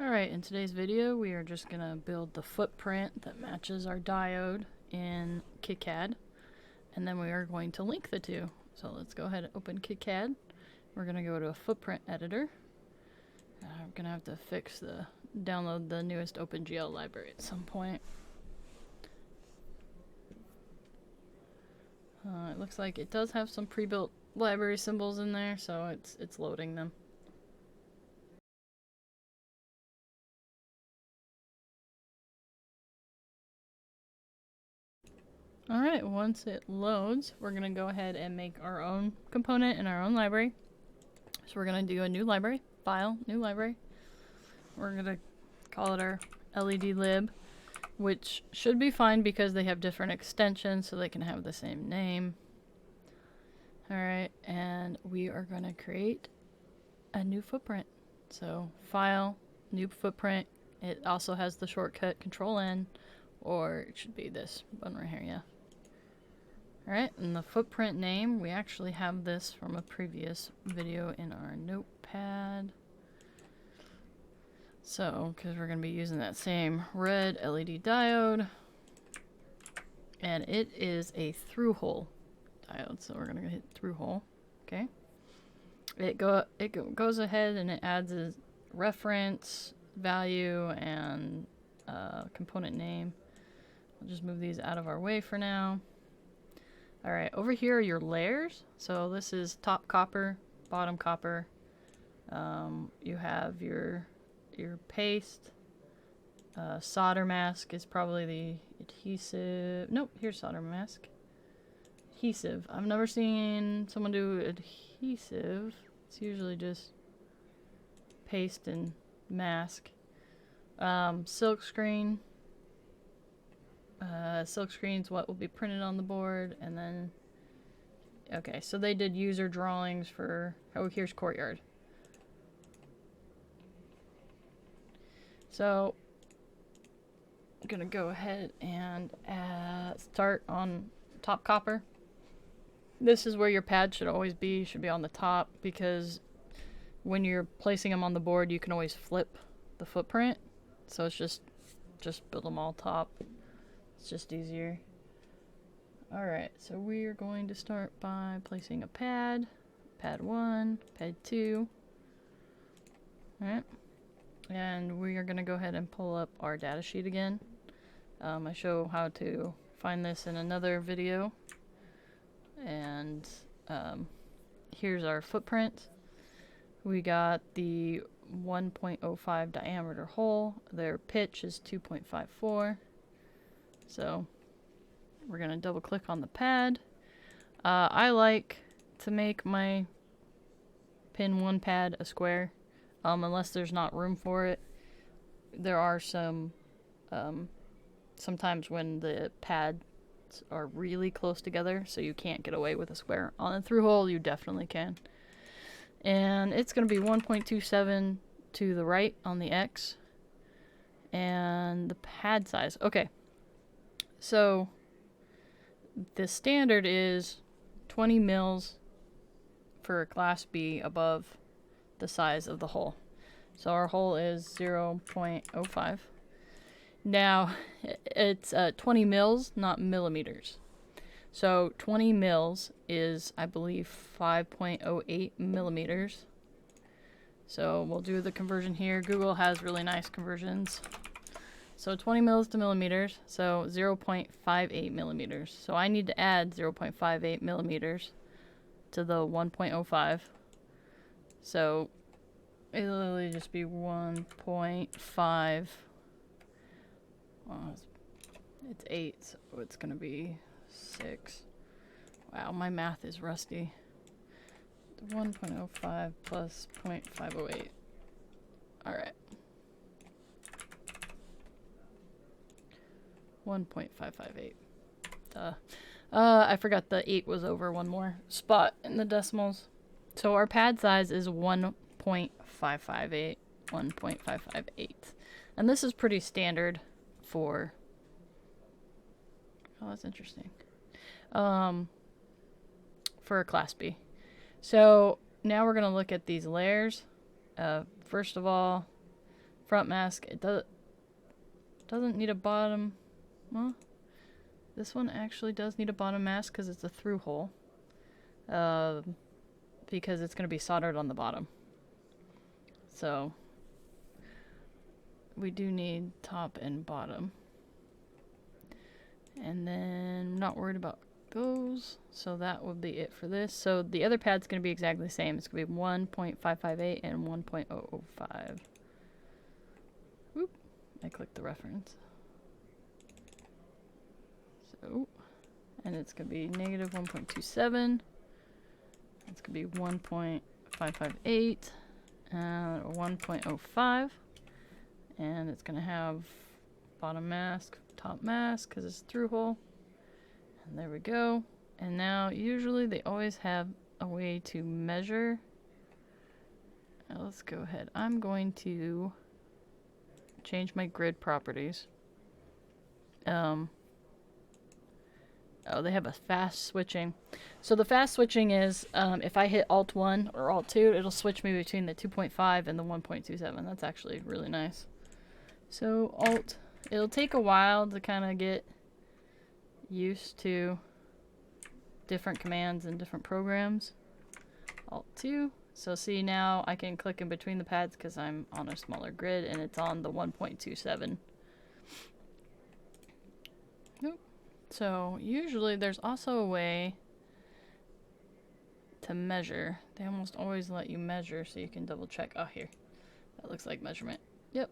Alright, in today's video we are just going to build the footprint that matches our diode in KiCad, and then we are going to link the two. So let's go ahead and open KiCad. We're going to go to a footprint editor. I'm going to have to download the newest OpenGL library at some point. It looks like it does have some pre-built library symbols in there, so it's loading them. Alright, once it loads, we're going to go ahead and make our own component in our own library. So we're going to do a new library, file, new library. We're going to call it our LED lib, which should be fine because they have different extensions so they can have the same name. Alright, and we are going to create a new footprint. So file, new footprint. It also has the shortcut Control-N, or it should be this button right here, yeah. Alright, and the footprint name, we actually have this from a previous video in our notepad. So, because we're going to be using that same red LED diode, and it is a through-hole diode, so we're going to hit through-hole, okay? It goes ahead and it adds a reference, value, and component name. I'll just move these out of our way for now. Alright, over here are your layers. So this is top copper, bottom copper. You have your paste. Solder mask is probably the adhesive. Nope, here's solder mask. Adhesive. I've never seen someone do adhesive. It's usually just paste and mask. Silk screen. Silk screen's what will be printed on the board, and then okay, so they did user drawings for, oh, here's courtyard. So I'm gonna go ahead and start on top copper. This is where your pad should always be, should be on the top, because when you're placing them on the board you can always flip the footprint, so it's just build them all top. It's just easier. Alright, so we are going to start by placing a pad. Pad 1, pad 2. Alright. And we are going to go ahead and pull up our data sheet again. I show how to find this in another video. And here's our footprint. We got the 1.05 diameter hole. Their pitch is 2.54. So we're going to double click on the pad. I like to make my pin 1 pad a square, unless there's not room for it. There are some sometimes when the pads are really close together, so you can't get away with a square. On a through hole you definitely can. And it's going to be 1.27 to the right on the X. And the pad size, okay. So the standard is 20 mils for Class B above the size of the hole. So our hole is 0.05. Now it's 20 mils, not millimeters. So 20 mils is, I believe, 5.08 millimeters. So we'll do the conversion here. Google has really nice conversions. So 20 mils to millimeters, so 0.58 millimeters. So I need to add 0.58 millimeters to the 1.05. So it'll literally just be 1.5. Well, it's 8, so it's going to be 6. Wow, my math is rusty. 1.05 plus 0.508. Alright. 1.558. I forgot the 8 was over one more spot in the decimals. So our pad size is 1.558. 1.558. And this is pretty standard for... Oh, that's interesting. For a Class B. So now we're going to look at these layers. First of all, front mask. It doesn't need a bottom. Well, this one actually does need a bottom mask because it's a through hole. Because it's going to be soldered on the bottom. So we do need top and bottom. And then I'm not worried about those. So that would be it for this. So the other pad's going to be exactly the same. It's going to be 1.558 and 1.005. Whoop. I clicked the reference. So, and it's going to be negative 1.27. It's going to be 1.558 and 1.05. And it's going to have bottom mask, top mask, because it's through hole. And there we go. And now, usually they always have a way to measure. Now let's go ahead. I'm going to change my grid properties. Oh, they have a fast switching. So the fast switching is, if I hit Alt 1 or Alt 2, it'll switch me between the 2.5 and the 1.27. That's actually really nice. So Alt, it'll take a while to kind of get used to different commands and different programs. Alt 2. So see, now I can click in between the pads because I'm on a smaller grid and it's on the 1.27. Nope. So usually there's also a way to measure. They almost always let you measure so you can double check. Oh, here. That looks like measurement. Yep.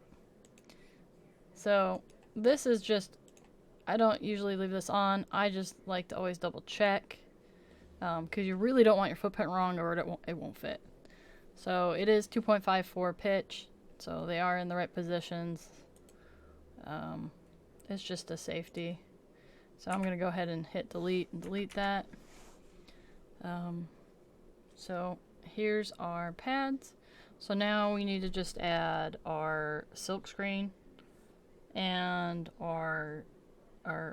So this is just, I don't usually leave this on. I just like to always double check because you really don't want your footprint wrong or it won't fit. So it is 2.54 pitch. So they are in the right positions. It's just a safety. So I'm going to go ahead and hit delete and delete that. So here's our pads. So now we need to just add our silk screen and our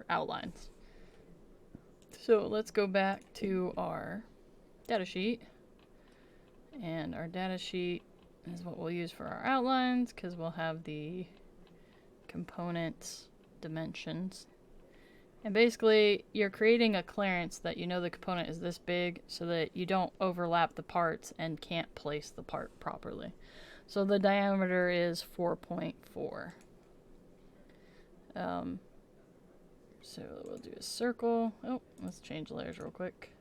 outlines. So let's go back to our data sheet. And our data sheet is what we'll use for our outlines because we'll have the components dimensions. And basically, you're creating a clearance that you know the component is this big so that you don't overlap the parts and can't place the part properly. So the diameter is 4.4. So we'll do a circle. Oh, let's change layers real quick.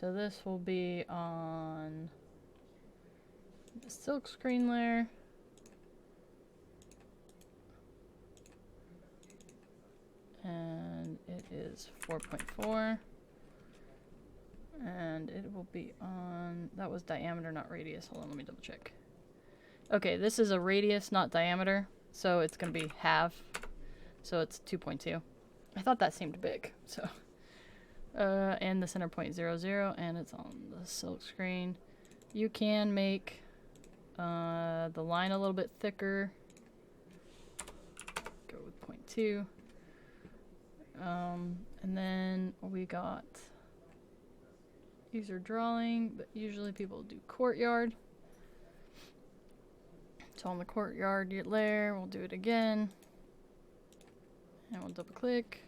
So this will be on the silk screen layer. And it is 4.4. And it will be on, that was diameter, not radius. Hold on, let me double check. Okay, this is a radius, not diameter. So it's going to be half. So it's 2.2. I thought that seemed big. So, and the center point 0.00, and it's on the silk screen. You can make the line a little bit thicker. Go with 0.2. And then we got user drawing, but usually people do courtyard. So on the courtyard layer, we'll do it again. And we'll double click.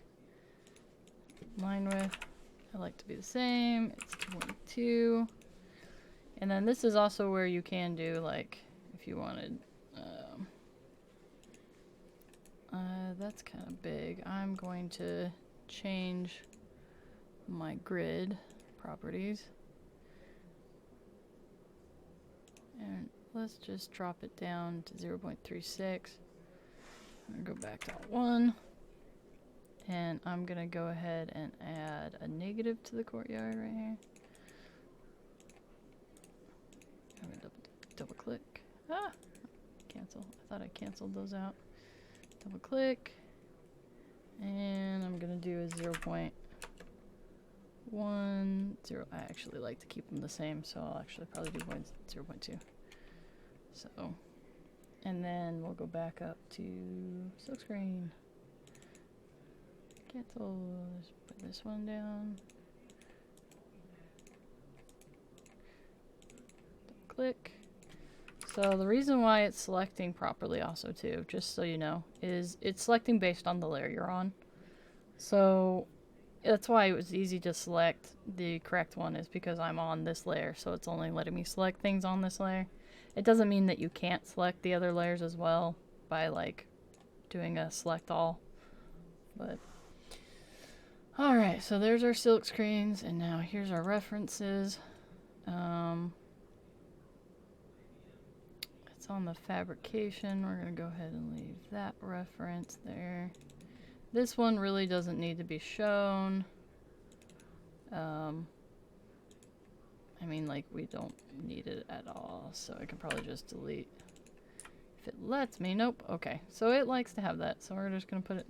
Line width, I like to be the same. It's 2.2. And then this is also where you can do, like, if you wanted, that's kind of big. I'm going to change my grid properties. And let's just drop it down to 0.36. I'm going to go back to Alt1. And I'm going to go ahead and add a negative to the courtyard right here. I'm going to double click. Ah! Cancel. I thought I canceled those out. Double click. And I'm going to do a 0.10. I actually like to keep them the same, so I'll actually probably do 0.2. So, and then we'll go back up to silk screen. Cancel. Let's put this one down. Double click. So the reason why it's selecting properly also too, just so you know, is it's selecting based on the layer you're on. So that's why it was easy to select the correct one, is because I'm on this layer, so it's only letting me select things on this layer. It doesn't mean that you can't select the other layers as well by like doing a select all, but alright, so there's our silk screens, and now here's our references. It's on the fabrication. We're going to go ahead and leave that reference there. This one really doesn't need to be shown. I mean, like, we don't need it at all, so I can probably just delete. If it lets me, nope. Okay, so it likes to have that, so we're just going to put it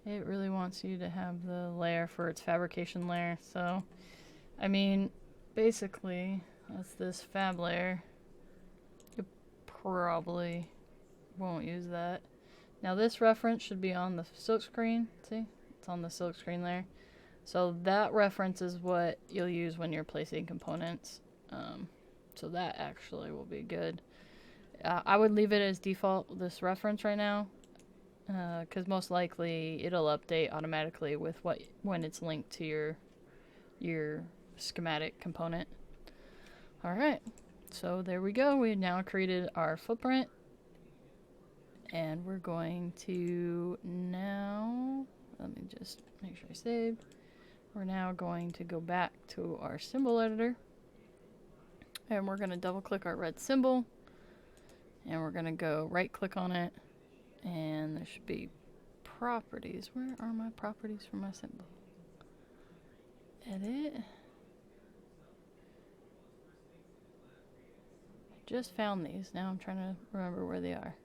in. It really wants you to have the layer for its fabrication layer, so, I mean, basically, that's this fab layer. You probably won't use that. Now this reference should be on the silk screen. See? It's on the silk screen there. So that reference is what you'll use when you're placing components. So that actually will be good. I would leave it as default, this reference right now, because most likely it'll update automatically with when it's linked to your schematic component. Alright, so there we go. We now created our footprint. And we're going to now, let me just make sure I saved. We're now going to go back to our symbol editor. And we're going to double click our red symbol. And we're going to go right click on it. And there should be properties. Where are my properties for my symbol? Edit. Just found these. Now I'm trying to remember where they are.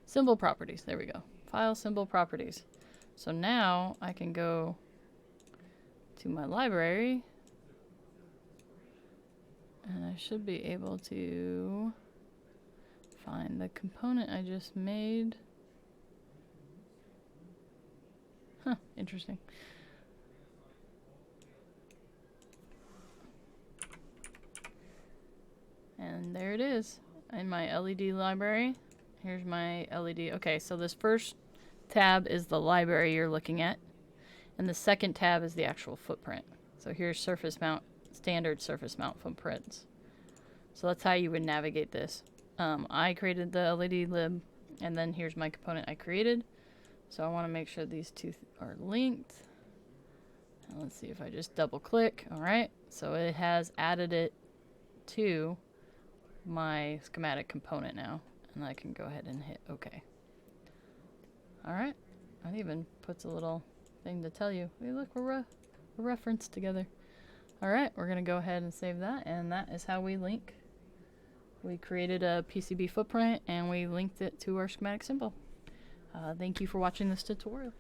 Symbol properties. There we go. File symbol properties. So now I can go to my library and I should be able to find the component I just made. Huh, interesting. And there it is in my LED library. Here's my LED. Okay, so this first tab is the library you're looking at, and the second tab is the actual footprint. So here's surface mount, standard surface mount footprints. So that's how you would navigate this. I created the LED lib, and then here's my component I created. So I want to make sure these two are linked. And let's see if I just double click. Alright, so it has added it to my schematic component now. And I can go ahead and hit OK. Alright. It even puts a little thing to tell you, hey look, we're referenced together. Alright, we're going to go ahead and save that, and that is how we link. We created a PCB footprint and we linked it to our schematic symbol. Thank you for watching this tutorial.